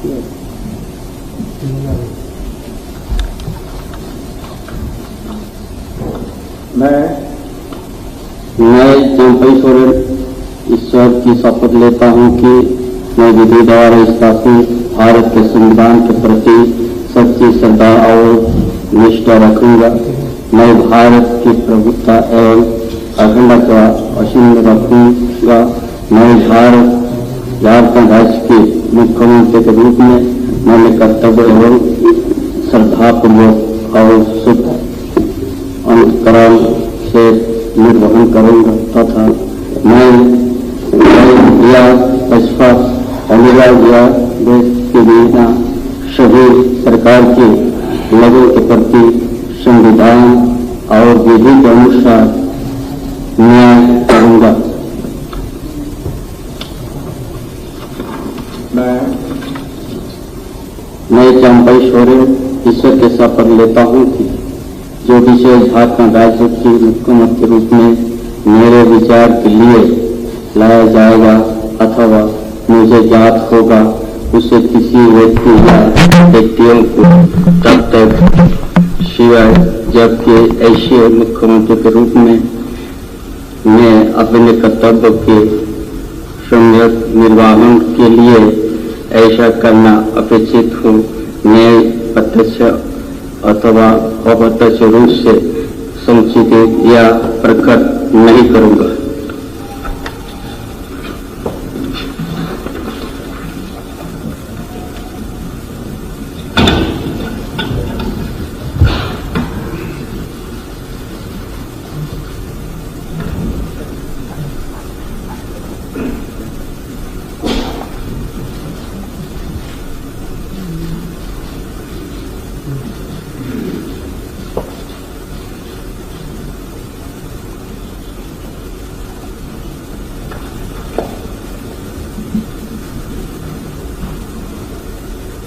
मैं चंपई सोरेन ईश्वर की शपथ लेता हूं कि मैं विधि द्वारा स्थापित भारत के संविधान के प्रति सच्ची श्रद्धा और निष्ठा रखूंगा। मैं भारत की प्रभुता एवं अखंडता अक्षुण्ण रखूंगा। मैं झारखंड राज्य के मुख्यमंत्री के रूप में मेरे कर्तव्य एवं श्रद्धापूर्वक और शुद्ध अंतकरण से निर्वहन करूंगा तथा मैं देश के बिना सभी सरकार के लोगों के प्रति संविधान और विधि के अनुसार न्याय करूंगा। मैं चंपई सोरेन ईश्वर के शपथ लेता हूं कि जो विषय झारखंड राज्य के मुख्यमंत्री के रूप में मेरे विचार के लिए लाया जाएगा अथवा मुझे ज्ञात होगा उसे किसी व्यक्ति या व्यक्तियों को तब तक सिवाय जबकि ऐसे मुख्यमंत्री के रूप में मैं अपने कर्तव्य के सम्यक निर्वहन के लिए ऐसा करना अपेक्षित हूँ। मैं प्रत्यक्ष अथवा अप्रत्यक्ष रूप से संचित या प्रकट नहीं करूंगा।